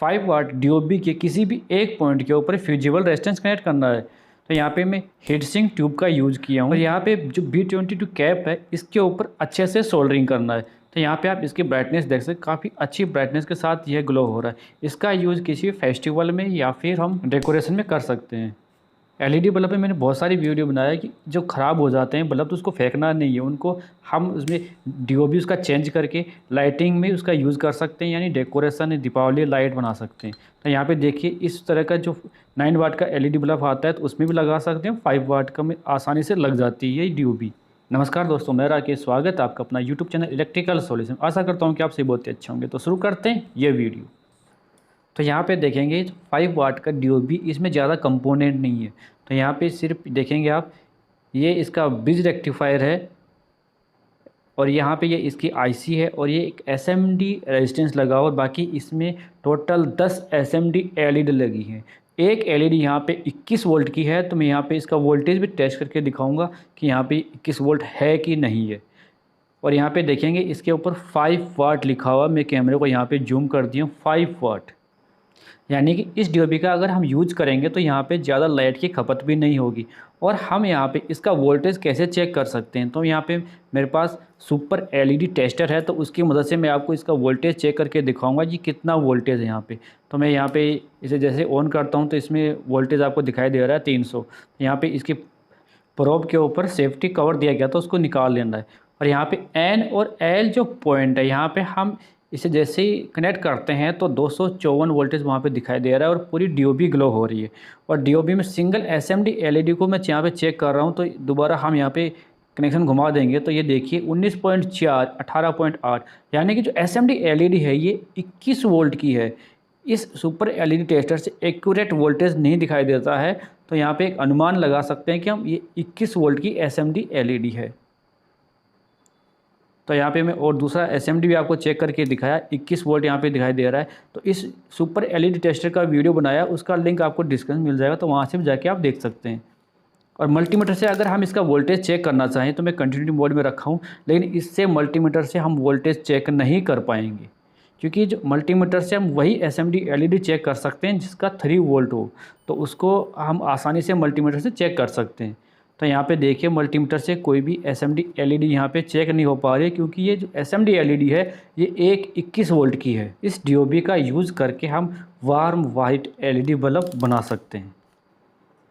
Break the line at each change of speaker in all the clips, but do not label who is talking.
5 वाट DOB के किसी भी एक पॉइंट के ऊपर फ्यूजिबल रेजिस्टेंस कनेक्ट करना है। तो यहाँ पे मैं हीट सिंक ट्यूब का यूज़ किया हूँ और यहाँ पे जो B22 कैप है इसके ऊपर अच्छे से सोल्डरिंग करना है। तो यहाँ पे आप इसकी ब्राइटनेस देख सकते हैं, काफ़ी अच्छी ब्राइटनेस के साथ यह ग्लो हो रहा है। इसका यूज़ किसी फेस्टिवल में या फिर हम डेकोरेशन में कर सकते हैं। एलईडी बल्ब में मैंने बहुत सारी वीडियो बनाया कि जो ख़राब हो जाते हैं बल्ब तो उसको फेंकना नहीं है, उनको हम उसमें डीओबी उसका चेंज करके लाइटिंग में उसका यूज़ कर सकते हैं, यानी डेकोरेशन दीपावली लाइट बना सकते हैं। तो यहाँ पे देखिए इस तरह का जो 9 वाट का एलईडी बल्ब आता है तो उसमें भी लगा सकते हैं, 5 वाट का में आसानी से लग जाती है ये डीओबी। नमस्कार दोस्तों, मेरा राकेश, स्वागत है आपका अपना यूट्यूब चैनल इलेक्ट्रिकल सॉल्यूशन। आशा करता हूँ कि आप सभी बहुत ही अच्छे होंगे। तो शुरू करते हैं ये वीडियो। तो यहाँ पे देखेंगे 5 वाट का डीओबी, इसमें ज़्यादा कंपोनेंट नहीं है। तो यहाँ पे सिर्फ देखेंगे आप, ये इसका ब्रिज रेक्टिफायर है और यहाँ पे ये इसकी आईसी है और ये एक एसएमडी रेजिस्टेंस लगा और बाकी इसमें टोटल 10 एसएमडी एलईडी लगी है। एक एलईडी यहाँ पे 21 वोल्ट की है। तो मैं यहाँ पे इसका वोल्टेज भी टेस्ट करके दिखाऊंगा कि यहाँ पे 21 वोल्ट है कि नहीं है। और यहाँ पे देखेंगे इसके ऊपर 5 वाट लिखा हुआ, मैं कैमरे को यहाँ पे जूम कर दिया हूँ, 5 वाट, यानी कि इस डीओबी का अगर हम यूज करेंगे तो यहाँ पे ज़्यादा लाइट की खपत भी नहीं होगी। और हम यहाँ पे इसका वोल्टेज कैसे चेक कर सकते हैं, तो यहाँ पे मेरे पास सुपर एलईडी टेस्टर है, तो उसकी मदद से मैं आपको इसका वोल्टेज चेक करके दिखाऊंगा जी कितना वोल्टेज है यहाँ पे। तो मैं यहाँ पे इसे जैसे ऑन करता हूँ तो इसमें वोल्टेज आपको दिखाई दे रहा है 300। यहाँ पे इसकी प्रोब के ऊपर सेफ्टी कवर दिया गया तो उसको निकाल लेना है। और यहाँ पे एन और एल जो पॉइंट है, यहाँ पे हम इसे जैसे ही कनेक्ट करते हैं तो 254 वोल्टेज वहाँ पे दिखाई दे रहा है और पूरी डीओबी ग्लो हो रही है। और डीओबी में सिंगल एसएमडी एलईडी को मैं यहाँ पे चेक कर रहा हूँ, तो दोबारा हम यहाँ पे कनेक्शन घुमा देंगे तो ये देखिए 19.4, 18.8, यानी कि जो एसएमडी एलईडी है ये 21 वोल्ट की है। इस सुपर एलईडी टेस्टर से एक्यूरेट वोल्टेज नहीं दिखाई देता है, तो यहाँ पे एक अनुमान लगा सकते हैं कि हम ये 21 वोल्ट की एसएमडी एलईडी है। तो यहाँ पे मैं और दूसरा एसएमडी भी आपको चेक करके दिखाया, 21 वोल्ट यहाँ पे दिखाई दे रहा है। तो इस सुपर एलईडी टेस्टर का वीडियो बनाया, उसका लिंक आपको डिस्क्रिप्शन मिल जाएगा, तो वहाँ से भी जाके आप देख सकते हैं। और मल्टीमीटर से अगर हम इसका वोल्टेज चेक करना चाहें तो मैं कंटिन्यूटी मोड में रखा हूँ, लेकिन इससे मल्टीमीटर से हम वोल्टेज चेक नहीं कर पाएंगे, क्योंकि जो मल्टीमीटर से हम वही एसएमडी एलईडी चेक कर सकते हैं जिसका 3 वोल्ट हो, तो उसको हम आसानी से मल्टीमीटर से चेक कर सकते हैं। तो यहाँ पे देखिए मल्टीमीटर से कोई भी एसएमडी एलईडी यहाँ पे चेक नहीं हो पा रही है, क्योंकि ये जो एसएमडी एलईडी है ये एक 21 वोल्ट की है। इस डीओबी का यूज़ करके हम वार्म वाइट एलईडी बल्ब बना सकते हैं।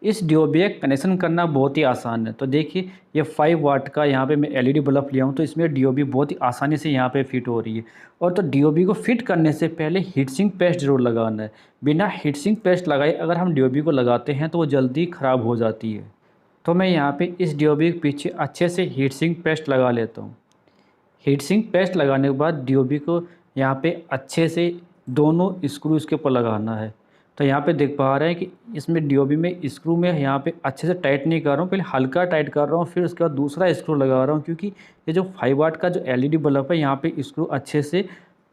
इस डीओबी का कनेक्शन करना बहुत ही आसान है। तो देखिए ये 5 वाट का यहाँ पे मैं एलईडी बल्ब लिया हूँ, तो इसमें डीओबी बहुत ही आसानी से यहाँ पे फिट हो रही है। और तो डीओबी को फिट करने से पहले हीटसिंक पेस्ट जरूर लगाना है। बिना हीटसिंक पेस्ट लगाए अगर हम डीओबी को लगाते हैं तो वो जल्दी ख़राब हो जाती है। तो मैं यहाँ पे इस डीओबी के पीछे अच्छे से हीट सिंक पेस्ट लगा लेता हूँ। हीट सिंक पेस्ट लगाने के बाद डीओबी को यहाँ पे अच्छे से दोनों स्क्रू इसके ऊपर लगाना है। तो यहाँ पे देख पा रहे हैं कि इसमें डीओबी में स्क्रू में यहाँ पे अच्छे से टाइट नहीं कर रहा हूँ, पहले हल्का टाइट कर रहा हूँ, फिर उसके बाद दूसरा स्क्रू लगा रहा हूँ, क्योंकि ये जो 5 वाट का जो एलईडी बल्ब है यहाँ पे स्क्रू अच्छे से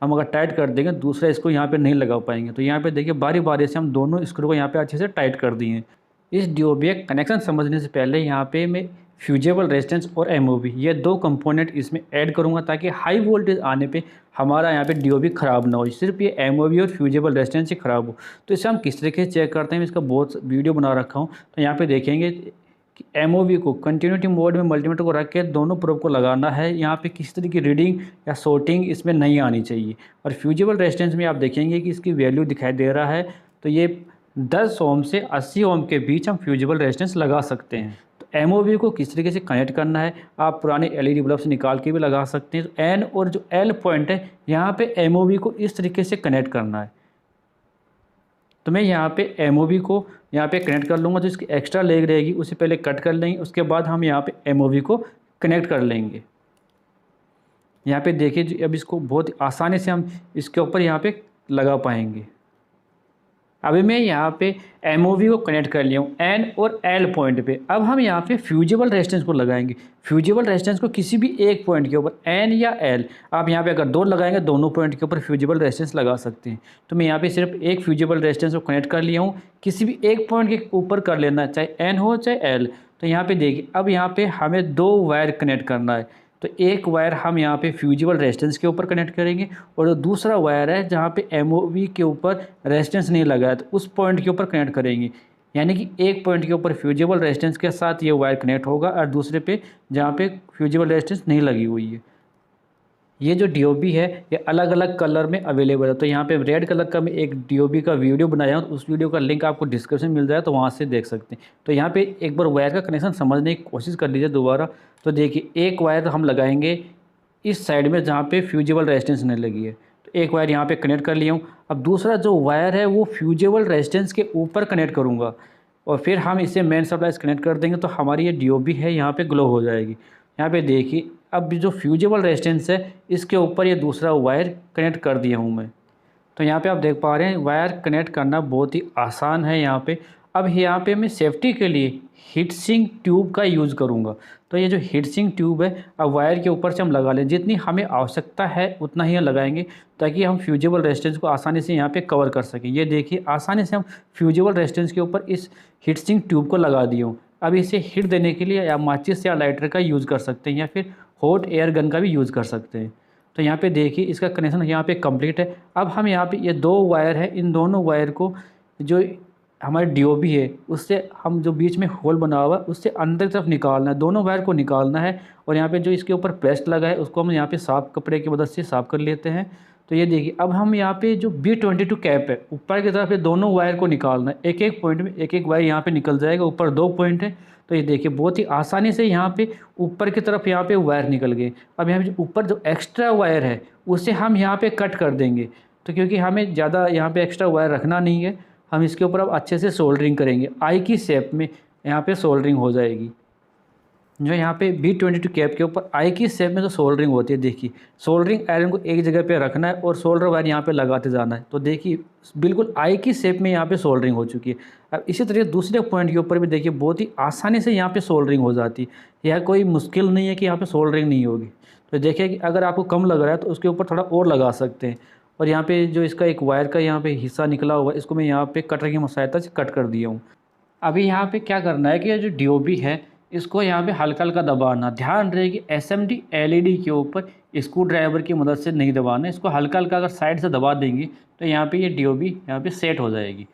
हम अगर टाइट कर देंगे दूसरा स्क्रू यहाँ पे नहीं लगा पाएंगे। तो यहाँ पे देखिए बारी बारी से हम दोनों स्क्रू को यहाँ पे अच्छे से टाइट कर दिए हैं। इस डीओबी का कनेक्शन समझने से पहले यहाँ पे मैं फ्यूजेबल रेजिस्टेंस और एमओवी ये 2 कंपोनेंट इसमें ऐड करूँगा, ताकि हाई वोल्टेज आने पे हमारा यहाँ पे डीओबी ख़राब ना हो, सिर्फ ये एमओवी और फ्यूजेबल रेजिस्टेंस ही ख़राब हो। तो इसे हम किस तरीके से चेक करते हैं, इसका बहुत वीडियो बना रखा हूँ। तो यहाँ पे देखेंगे कि एमओवी को कंटिन्यूटी मोड में मल्टीमीटर को रख के दोनों प्रोब को लगाना है। यहाँ पे किसी तरह की रीडिंग या शॉर्टिंग इसमें नहीं आनी चाहिए। और फ्यूजेबल रेजिस्टेंस में आप देखेंगे कि इसकी वैल्यू दिखाई दे रहा है, तो ये 10 ओम से 80 ओम के बीच हम फ्यूजिबल रेजिस्टेंस लगा सकते हैं। तो एमओवी को किस तरीके से कनेक्ट करना है, आप पुराने एलईडी बल्ब से निकाल के भी लगा सकते हैं। तो एन और जो एल पॉइंट है यहाँ पे एमओवी को इस तरीके से कनेक्ट करना है। तो मैं यहाँ पे एमओवी को यहाँ पे कनेक्ट कर लूँगा, जो इसकी एक्स्ट्रा लेग रहेगी उसे पहले कट कर लेंगे, उसके बाद हम यहाँ पे एमओवी को कनेक्ट कर लेंगे। यहाँ पे देखिए अब इसको बहुत आसानी से हम इसके ऊपर यहाँ पे लगा पाएंगे। अभी मैं यहाँ पे एमओवी को कनेक्ट कर लिया हूँ एन और एल पॉइंट पे। अब हम यहाँ पे फ्यूजिबल रेजिस्टेंस को लगाएंगे। फ्यूजिबल रेजिस्टेंस को किसी भी एक पॉइंट के ऊपर एन या एल, आप यहाँ पे अगर 2 लगाएंगे दोनों पॉइंट के ऊपर फ्यूजिबल रेजिस्टेंस लगा सकते हैं। तो मैं यहाँ पे सिर्फ एक फ्यूजिबल रेजिस्टेंस को कनेक्ट कर लिया हूँ, किसी भी एक पॉइंट के ऊपर कर लेना है, चाहे एन हो चाहे एल। तो यहाँ पे देखिए अब यहाँ पे हमें 2 वायर कनेक्ट करना है। तो एक वायर हम यहाँ पे फ्यूजिबल रेजिस्टेंस के ऊपर कनेक्ट करेंगे और जो दूसरा वायर है जहाँ पे एमओवी के ऊपर रेजिस्टेंस नहीं लगा है तो उस पॉइंट के ऊपर कनेक्ट करेंगे। यानी कि एक पॉइंट के ऊपर फ्यूजिबल रेजिस्टेंस के साथ ये वायर कनेक्ट होगा और दूसरे पे जहाँ पे फ्यूजिबल रेजिस्टेंस नहीं लगी हुई है। ये जो DOB है ये अलग अलग कलर में अवेलेबल है। तो यहाँ पे रेड कलर का मैं एक DOB का वीडियो बनाया हूँ, उस वीडियो का लिंक आपको डिस्क्रिप्शन मिल जाए तो वहाँ से देख सकते हैं। तो यहाँ पे एक बार वायर का कनेक्शन समझने की कोशिश कर लीजिए दोबारा। तो देखिए एक वायर हम लगाएंगे इस साइड में जहाँ पे फ्यूजिबल रेजिस्टेंस नहीं लगी है, तो एक वायर यहाँ पे कनेक्ट कर लिया हूँ। अब दूसरा जो वायर है वो फ्यूजिबल रेजिस्टेंस के ऊपर कनेक्ट करूँगा और फिर हम इसे मेन सप्लाई से कनेक्ट कर देंगे तो हमारी ये DOB है यहाँ पे ग्लो हो जाएगी। यहाँ पे देखिए अब जो फ्यूजिबल रेजिस्टेंस है इसके ऊपर ये दूसरा वायर कनेक्ट कर दिया हूँ मैं। तो यहाँ पे आप देख पा रहे हैं वायर कनेक्ट करना बहुत ही आसान है यहाँ पे। अब यहाँ पे मैं सेफ्टी के लिए हीट सिंक ट्यूब का यूज़ करूँगा। तो ये जो हीट सिंक ट्यूब है अब वायर के ऊपर से हम लगा लें, जितनी हमें आवश्यकता है उतना ही लगाएंगे ताकि हम फ्यूजिबल रेजिस्टेंस को आसानी से यहाँ पे कवर कर सकें। ये देखिए आसानी से हम फ्यूजिबल रेजिस्टेंस के ऊपर इस हीट सिंक ट्यूब को लगा दिए हूँ। अब इसे हीट देने के लिए या माचिस या लाइटर का यूज़ कर सकते हैं या फिर हॉट एयर गन का भी यूज़ कर सकते हैं। तो यहाँ पे देखिए इसका कनेक्शन यहाँ पे कंप्लीट है। अब हम यहाँ पे ये दो वायर है, इन दोनों वायर को जो हमारी DOB है उससे हम जो बीच में होल बना हुआ है उससे अंदर की तरफ निकालना है, दोनों वायर को निकालना है। और यहाँ पे जो इसके ऊपर पेस्ट लगा है उसको हम यहाँ पे साफ कपड़े की मदद से साफ़ कर लेते हैं। तो ये देखिए अब हम यहाँ पे जो B22 कैप है ऊपर की तरफ ये दोनों वायर को निकालना है। एक एक पॉइंट में एक एक वायर यहाँ पे निकल जाएगा, ऊपर 2 पॉइंट है। तो ये देखिए बहुत ही आसानी से यहाँ पे ऊपर की तरफ यहाँ पे वायर निकल गए। अब यहाँ पे ऊपर जो एक्स्ट्रा वायर है उसे हम यहाँ पे कट कर देंगे। तो क्योंकि हमें ज़्यादा यहाँ पे एक्स्ट्रा वायर रखना नहीं है, हम इसके ऊपर अब अच्छे से सोल्डरिंग करेंगे। आई की शेप में यहाँ पे सोल्डरिंग हो जाएगी। जो यहाँ पे B22 कैप के ऊपर आई की शेप में जो सोल्डरिंग होती है, देखिए सोल्डरिंग आयरन को एक जगह पे रखना है और सोल्डर वायर यहाँ पे लगाते जाना है। तो देखिए बिल्कुल आई की शेप में यहाँ पे सोल्डरिंग हो चुकी है। अब इसी तरह दूसरे पॉइंट के ऊपर भी देखिए बहुत ही आसानी से यहाँ पे सोल्डरिंग हो जाती है। यह कोई मुश्किल नहीं है कि यहाँ पे सोल्डरिंग नहीं होगी। तो देखिए कि अगर आपको कम लग रहा है तो उसके ऊपर थोड़ा और लगा सकते हैं। और यहाँ पे जो इसका एक वायर का यहाँ पे हिस्सा निकला हुआ है इसको मैं यहाँ पे कटर की सहायता से कट कर दिया हूँ। अभी यहाँ पे क्या करना है कि ये जो DOB है इसको यहाँ पे हल्का हल्का दबाना। ध्यान रहे कि SMD LED के ऊपर स्क्रू ड्राइवर की मदद से नहीं दबाना, इसको हल्का हल्का अगर साइड से दबा देंगे तो यहाँ पे ये DOB यहाँ पे सेट हो जाएगी।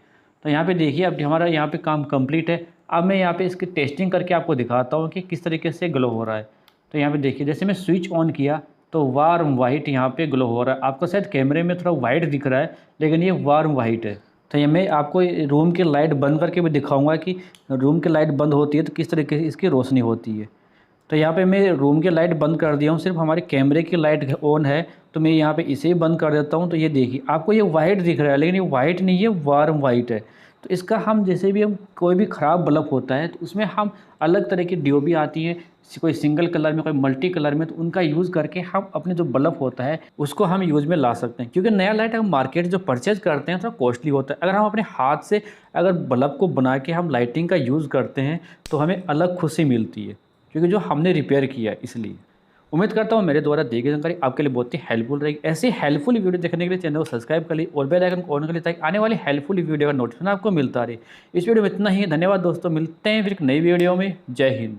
तो यहाँ पे देखिए अब हमारा यहाँ पे काम कंप्लीट है। अब मैं यहाँ पे इसकी टेस्टिंग करके आपको दिखाता हूँ कि किस तरीके से ग्लो हो रहा है। तो यहाँ पे देखिए जैसे मैं स्विच ऑन किया तो वार्म वाइट यहाँ पे ग्लो हो रहा है। आपको शायद कैमरे में थोड़ा वाइट दिख रहा है लेकिन ये वार्म वाइट है। तो ये मैं आपको रूम की लाइट बंद करके भी दिखाऊंगा कि रूम की लाइट बंद होती है तो किस तरीके से इसकी रोशनी होती है। तो यहाँ पे मैं रूम की लाइट बंद कर दिया हूँ, सिर्फ हमारे कैमरे की लाइट ऑन है तो मैं यहाँ पे इसे ही बंद कर देता हूँ। तो ये देखिए आपको ये वाइट दिख रहा है लेकिन ये वाइट नहीं है, वार्म वाइट है। तो इसका हम जैसे भी हम कोई भी ख़राब बल्ब होता है तो उसमें हम अलग तरह की DOB आती है, कोई सिंगल कलर में कोई मल्टी कलर में, तो उनका यूज़ करके हम अपने जो बल्ब होता है उसको हम यूज़ में ला सकते हैं। क्योंकि नया लाइट हम मार्केट जो परचेज करते हैं थोड़ा कॉस्टली होता है। अगर हम अपने हाथ से अगर बल्ब को बना के हम लाइटिंग का यूज़ करते हैं तो हमें अलग खुशी मिलती है क्योंकि जो हमने रिपेयर किया है। इसलिए उम्मीद करता हूँ मेरे द्वारा दी गई जानकारी आपके लिए बहुत ही हेल्पफुल रहेगी। ऐसी हेल्पफुल वीडियो देखने के लिए चैनल को सब्सक्राइब कर ली और बेल आइकन को ऑन कर ली ताकि आने वाली हेल्पफुल वीडियो का नोटिफिकेशन आपको मिलता रहे। इस वीडियो में इतना ही, धन्यवाद दोस्तों, मिलते हैं फिर एक नई वीडियो में। जय हिंद।